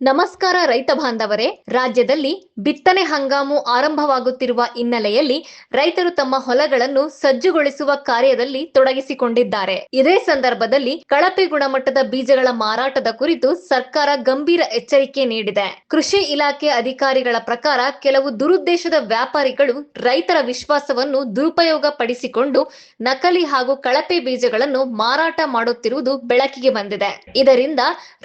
ನಮಸ್ಕಾರ ರೈತ ಬಾಂಧವರೇ. ರಾಜ್ಯದಲ್ಲಿ ಬಿತ್ತನೆ ಹಂಗಾಮು ಆರಂಭವಾಗುತ್ತಿರುವ ಹಿನ್ನೆಲೆಯಲ್ಲಿ ರೈತರು ತಮ್ಮ ಹೊಲಗಳನ್ನು ಸಜ್ಜುಗೊಳಿಸುವ ಕಾರ್ಯದಲ್ಲಿ ತೊಡಗಿಸಿಕೊಂಡಿದ್ದಾರೆ. ಇದೇ ಸಂದರ್ಭದಲ್ಲಿ ಕಳಪೆ ಗುಣಮಟ್ಟದ ಬೀಜಗಳ ಮಾರಾಟದ ಕುರಿತು ಸರ್ಕಾರ ಗಂಭೀರ ಎಚ್ಚರಿಕೆ ನೀಡಿದೆ. ಕೃಷಿ ಇಲಾಖೆ ಅಧಿಕಾರಿಗಳ ಪ್ರಕಾರ ಕೆಲವು ದುರುದ್ದೇಶದ ವ್ಯಾಪಾರಿಗಳು ರೈತರ ವಿಶ್ವಾಸವನ್ನು ದುರುಪಯೋಗ ಪಡಿಸಿಕೊಂಡು ನಕಲಿ ಹಾಗೂ ಕಳಪೆ ಬೀಜಗಳನ್ನು ಮಾರಾಟ ಮಾಡುತ್ತಿರುವುದು ಬೆಳಕಿಗೆ ಬಂದಿದೆ. ಇದರಿಂದ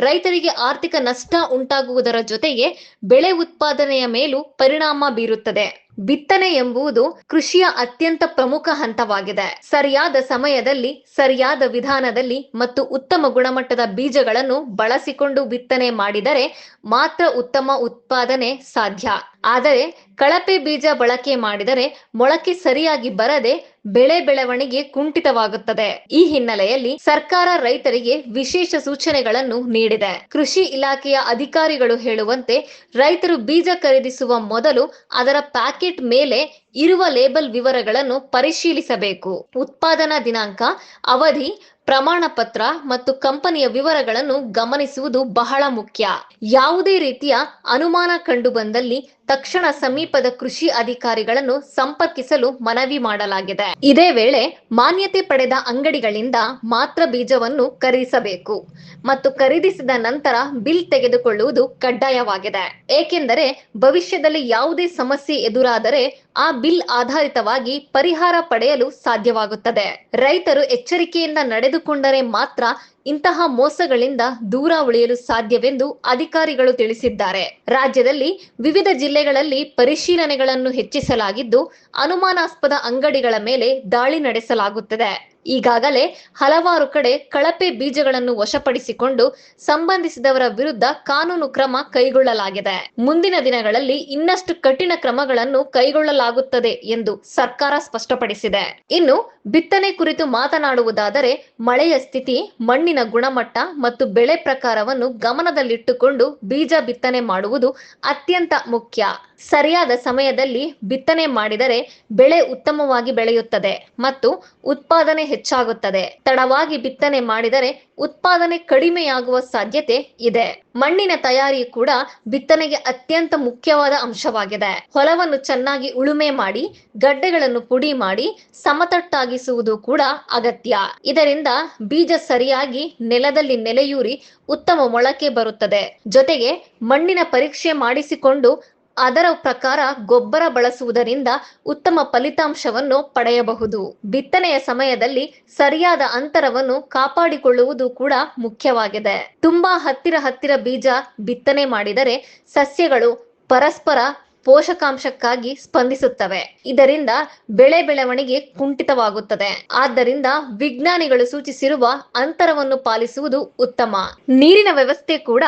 ರೈತರಿಗೆ ಆರ್ಥಿಕ ನಷ್ಟ ಉಂಟಾಗುವುದರ ಜೊತೆಗೆ ಬೆಳೆ ಉತ್ಪಾದನೆಯ ಮೇಲೂ ಪರಿಣಾಮ ಬೀರುತ್ತದೆ. ಬಿತ್ತನೆ ಎಂಬುದು ಕೃಷಿಯ ಅತ್ಯಂತ ಪ್ರಮುಖ ಹಂತವಾಗಿದೆ. ಸರಿಯಾದ ಸಮಯದಲ್ಲಿ, ಸರಿಯಾದ ವಿಧಾನದಲ್ಲಿ ಮತ್ತು ಉತ್ತಮ ಗುಣಮಟ್ಟದ ಬೀಜಗಳನ್ನು ಬಳಸಿಕೊಂಡು ಬಿತ್ತನೆ ಮಾಡಿದರೆ ಮಾತ್ರ ಉತ್ತಮ ಉತ್ಪಾದನೆ ಸಾಧ್ಯ. ಆದರೆ ಕಳಪೆ ಬೀಜ ಬಳಕೆ ಮಾಡಿದರೆ ಮೊಳಕೆ ಸರಿಯಾಗಿ ಬರದೆ ಬೆಳೆ ಬೆಳವಣಿಗೆ ಕುಂಠಿತವಾಗುತ್ತದೆ. ಈ ಹಿನ್ನೆಲೆಯಲ್ಲಿ ಸರ್ಕಾರ ರೈತರಿಗೆ ವಿಶೇಷ ಸೂಚನೆಗಳನ್ನು ನೀಡಿದೆ. ಕೃಷಿ ಇಲಾಖೆಯ ಅಧಿಕಾರಿಗಳು ಹೇಳುವಂತೆ ರೈತರು ಬೀಜ ಖರೀದಿಸುವ ಮೊದಲು ಅದರ ಪ್ಯಾಕೆಟ್ ಮೇಲೆ ಇರುವ ಲೇಬಲ್ ವಿವರಗಳನ್ನು ಪರಿಶೀಲಿಸಬೇಕು. ಉತ್ಪಾದನಾ ದಿನಾಂಕ, ಅವಧಿ, ಪ್ರಮಾಣ ಪತ್ರ ಮತ್ತು ಕಂಪನಿಯ ವಿವರಗಳನ್ನು ಗಮನಿಸುವುದು ಬಹಳ ಮುಖ್ಯ. ಯಾವುದೇ ರೀತಿಯ ಅನುಮಾನ ಕಂಡು ಬಂದಲ್ಲಿ ತಕ್ಷಣ ಸಮೀಪದ ಕೃಷಿ ಅಧಿಕಾರಿಗಳನ್ನು ಸಂಪರ್ಕಿಸಲು ಮನವಿ ಮಾಡಲಾಗಿದೆ. ಇದೇ ವೇಳೆ ಮಾನ್ಯತೆ ಪಡೆದ ಅಂಗಡಿಗಳಿಂದ ಮಾತ್ರ ಬೀಜವನ್ನು ಖರೀದಿಸಬೇಕು ಮತ್ತು ಖರೀದಿಸಿದ ನಂತರ ಬಿಲ್ ತೆಗೆದುಕೊಳ್ಳುವುದು ಕಡ್ಡಾಯವಾಗಿದೆ. ಏಕೆಂದರೆ ಭವಿಷ್ಯದಲ್ಲಿ ಯಾವುದೇ ಸಮಸ್ಯೆ ಎದುರಾದರೆ ಆ ಬಿಲ್ ಆಧಾರಿತವಾಗಿ ಪರಿಹಾರ ಪಡೆಯಲು ಸಾಧ್ಯವಾಗುತ್ತದೆ. ರೈತರು ಎಚ್ಚರಿಕೆಯಿಂದ ನಡೆದುಕೊಂಡರೆ ಮಾತ್ರ ಇಂತಹ ಮೋಸಗಳಿಂದ ದೂರ ಉಳಿಯಲು ಸಾಧ್ಯವೆಂದು ಅಧಿಕಾರಿಗಳು ತಿಳಿಸಿದ್ದಾರೆ. ರಾಜ್ಯದಲ್ಲಿ ವಿವಿಧ ಜಿಲ್ಲೆಗಳಲ್ಲಿ ಪರಿಶೀಲನೆಗಳನ್ನು ಹೆಚ್ಚಿಸಲಾಗಿದ್ದು, ಅನುಮಾನಾಸ್ಪದ ಅಂಗಡಿಗಳ ಮೇಲೆ ದಾಳಿ ನಡೆಸಲಾಗುತ್ತದೆ. ಈಗಾಗಲೇ ಹಲವಾರು ಕಡೆ ಕಳಪೆ ಬೀಜಗಳನ್ನು ವಶಪಡಿಸಿಕೊಂಡು ಸಂಬಂಧಿಸಿದವರ ವಿರುದ್ಧ ಕಾನೂನು ಕ್ರಮ ಕೈಗೊಳ್ಳಲಾಗಿದೆ. ಮುಂದಿನ ದಿನಗಳಲ್ಲಿ ಇನ್ನಷ್ಟು ಕಠಿಣ ಕ್ರಮಗಳನ್ನು ಕೈಗೊಳ್ಳಲಾಗುತ್ತದೆ ಎಂದು ಸರ್ಕಾರ ಸ್ಪಷ್ಟಪಡಿಸಿದೆ. ಇನ್ನು ಬಿತ್ತನೆ ಕುರಿತು ಮಾತನಾಡುವುದಾದರೆ ಮಳೆಯ ಸ್ಥಿತಿ, ಮಣ್ಣಿನ ಗುಣಮಟ್ಟ ಮತ್ತು ಬೆಳೆ ಪ್ರಕಾರವನ್ನು ಗಮನದಲ್ಲಿಟ್ಟುಕೊಂಡು ಬೀಜ ಬಿತ್ತನೆ ಮಾಡುವುದು ಅತ್ಯಂತ ಮುಖ್ಯ. ಸರಿಯಾದ ಸಮಯದಲ್ಲಿ ಬಿತ್ತನೆ ಮಾಡಿದರೆ ಬೆಳೆ ಉತ್ತಮವಾಗಿ ಬೆಳೆಯುತ್ತದೆ ಮತ್ತು ಉತ್ಪಾದನೆ ಹೆಚ್ಚಾಗುತ್ತದೆ. ತಡವಾಗಿ ಬಿತ್ತನೆ ಮಾಡಿದರೆ ಉತ್ಪಾದನೆ ಕಡಿಮೆಯಾಗುವ ಸಾಧ್ಯತೆ ಇದೆ. ಮಣ್ಣಿನ ತಯಾರಿ ಕೂಡ ಬಿತ್ತನೆಗೆ ಅತ್ಯಂತ ಮುಖ್ಯವಾದ ಅಂಶವಾಗಿದೆ. ಹೊಲವನ್ನು ಚೆನ್ನಾಗಿ ಉಳುಮೆ ಮಾಡಿ, ಗಡ್ಡೆಗಳನ್ನು ಪುಡಿ ಮಾಡಿ ಸಮತಟ್ಟಾಗಿಸುವುದು ಕೂಡ ಅಗತ್ಯ. ಇದರಿಂದ ಬೀಜ ಸರಿಯಾಗಿ ನೆಲದಲ್ಲಿ ನೆಲೆಯೂರಿ ಉತ್ತಮ ಮೊಳಕೆ ಬರುತ್ತದೆ. ಜೊತೆಗೆ ಮಣ್ಣಿನ ಪರೀಕ್ಷೆ ಮಾಡಿಸಿಕೊಂಡು ಅದರ ಪ್ರಕಾರ ಗೊಬ್ಬರ ಬಳಸುವುದರಿಂದ ಉತ್ತಮ ಫಲಿತಾಂಶವನ್ನು ಪಡೆಯಬಹುದು. ಬಿತ್ತನೆಯ ಸಮಯದಲ್ಲಿ ಸರಿಯಾದ ಅಂತರವನ್ನು ಕಾಪಾಡಿಕೊಳ್ಳುವುದು ಕೂಡ ಮುಖ್ಯವಾಗಿದೆ. ತುಂಬಾ ಹತ್ತಿರ ಬೀಜ ಬಿತ್ತನೆ ಮಾಡಿದರೆ ಸಸ್ಯಗಳು ಪರಸ್ಪರ ಪೋಷಕಾಂಶಕ್ಕಾಗಿ ಸ್ಪಂದಿಸುತ್ತವೆ. ಇದರಿಂದ ಬೆಳೆ ಬೆಳವಣಿಗೆ ಕುಂಠಿತವಾಗುತ್ತದೆ. ಆದ್ದರಿಂದ ವಿಜ್ಞಾನಿಗಳು ಸೂಚಿಸಿರುವ ಅಂತರವನ್ನು ಪಾಲಿಸುವುದು ಉತ್ತಮ. ನೀರಿನ ವ್ಯವಸ್ಥೆ ಕೂಡ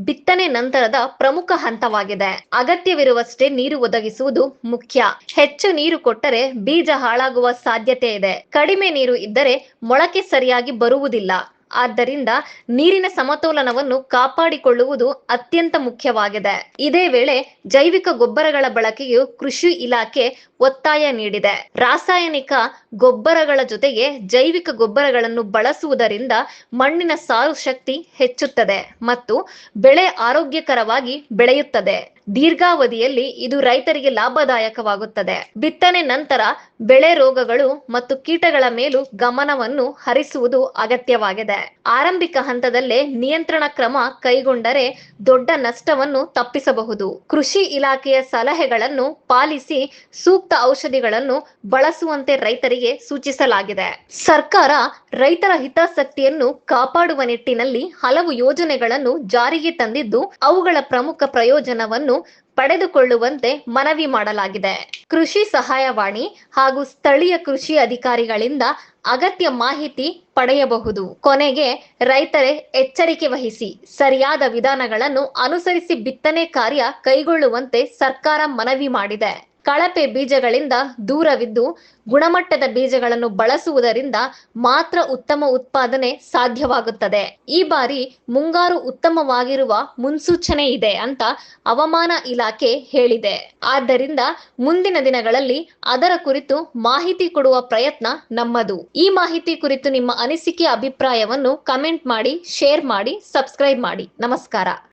ಬಿತ್ತನೆ ನಂತರದ ಪ್ರಮುಖ ಹಂತವಾಗಿದೆ. ಅಗತ್ಯವಿರುವಷ್ಟೇ ನೀರು ಒದಗಿಸುವುದು ಮುಖ್ಯ. ಹೆಚ್ಚು ನೀರು ಕೊಟ್ಟರೆ ಬೀಜ ಹಾಳಾಗುವ ಸಾಧ್ಯತೆ ಇದೆ. ಕಡಿಮೆ ನೀರು ಇದ್ದರೆ ಮೊಳಕೆ ಸರಿಯಾಗಿ ಬರುವುದಿಲ್ಲ. ಆದ್ದರಿಂದ ನೀರಿನ ಸಮತೋಲನವನ್ನು ಕಾಪಾಡಿಕೊಳ್ಳುವುದು ಅತ್ಯಂತ ಮುಖ್ಯವಾಗಿದೆ. ಇದೇ ವೇಳೆ ಜೈವಿಕ ಗೊಬ್ಬರಗಳ ಬಳಕೆಯು ಕೃಷಿ ಇಲಾಖೆ ಒತ್ತಾಯ ನೀಡಿದೆ. ರಾಸಾಯನಿಕ ಗೊಬ್ಬರಗಳ ಜೊತೆಗೆ ಜೈವಿಕ ಗೊಬ್ಬರಗಳನ್ನು ಬಳಸುವುದರಿಂದ ಮಣ್ಣಿನ ಸಾರು ಶಕ್ತಿ ಹೆಚ್ಚುತ್ತದೆ ಮತ್ತು ಬೆಳೆ ಆರೋಗ್ಯಕರವಾಗಿ ಬೆಳೆಯುತ್ತದೆ. ದೀರ್ಘಾವಧಿಯಲ್ಲಿ ಇದು ರೈತರಿಗೆ ಲಾಭದಾಯಕವಾಗುತ್ತದೆ. ಬಿತ್ತನೆ ನಂತರ ಬೆಳೆ ರೋಗಗಳು ಮತ್ತು ಕೀಟಗಳ ಮೇಲೂ ಗಮನವನ್ನು ಹರಿಸುವುದು ಅಗತ್ಯವಾಗಿದೆ. ಆರಂಭಿಕ ಹಂತದಲ್ಲೇ ನಿಯಂತ್ರಣ ಕ್ರಮ ಕೈಗೊಂಡರೆ ದೊಡ್ಡ ನಷ್ಟವನ್ನು ತಪ್ಪಿಸಬಹುದು. ಕೃಷಿ ಇಲಾಖೆಯ ಸಲಹೆಗಳನ್ನು ಪಾಲಿಸಿ ಸೂಕ್ತ ಔಷಧಿಗಳನ್ನು ಬಳಸುವಂತೆ ರೈತರಿಗೆ ಸೂಚಿಸಲಾಗಿದೆ. ಸರ್ಕಾರ ರೈತರ ಹಿತಾಸಕ್ತಿಯನ್ನು ಕಾಪಾಡುವ ನಿಟ್ಟಿನಲ್ಲಿ ಹಲವು ಯೋಜನೆಗಳನ್ನು ಜಾರಿಗೆ ತಂದಿದ್ದು, ಅವುಗಳ ಪ್ರಮುಖ ಪ್ರಯೋಜನವನ್ನು ಪಡೆದುಕೊಳ್ಳುವಂತೆ ಮನವಿ ಮಾಡಲಾಗಿದೆ. ಕೃಷಿ ಸಹಾಯವಾಣಿ ಹಾಗೂ ಸ್ಥಳೀಯ ಕೃಷಿ ಅಧಿಕಾರಿಗಳಿಂದ ಅಗತ್ಯ ಮಾಹಿತಿ ಪಡೆಯಬಹುದು. ಕೊನೆಗೆ ರೈತರೇ ಎಚ್ಚರಿಕೆ ವಹಿಸಿ ಸರಿಯಾದ ವಿಧಾನಗಳನ್ನು ಅನುಸರಿಸಿ ಬಿತ್ತನೆ ಕಾರ್ಯ ಕೈಗೊಳ್ಳುವಂತೆ ಸರ್ಕಾರ ಮನವಿ ಮಾಡಿದೆ. ಕಳಪೆ ಬೀಜಗಳಿಂದ ದೂರವಿದ್ದು ಗುಣಮಟ್ಟದ ಬೀಜಗಳನ್ನು ಬಳಸುವುದರಿಂದ ಮಾತ್ರ ಉತ್ತಮ ಉತ್ಪಾದನೆ ಸಾಧ್ಯವಾಗುತ್ತದೆ. ಈ ಬಾರಿ ಮುಂಗಾರು ಉತ್ತಮವಾಗಿರುವ ಮುನ್ಸೂಚನೆ ಇದೆ ಅಂತ ಹವಾಮಾನ ಇಲಾಖೆ ಹೇಳಿದೆ. ಆದ್ದರಿಂದ ಮುಂದಿನ ದಿನಗಳಲ್ಲಿ ಅದರ ಕುರಿತು ಮಾಹಿತಿ ಕೊಡುವ ಪ್ರಯತ್ನ ನಮ್ಮದು. ಈ ಮಾಹಿತಿ ಕುರಿತು ನಿಮ್ಮ ಅನಿಸಿಕೆ, ಅಭಿಪ್ರಾಯವನ್ನು ಕಮೆಂಟ್ ಮಾಡಿ, ಶೇರ್ ಮಾಡಿ, ಸಬ್ಸ್ಕ್ರೈಬ್ ಮಾಡಿ. ನಮಸ್ಕಾರ.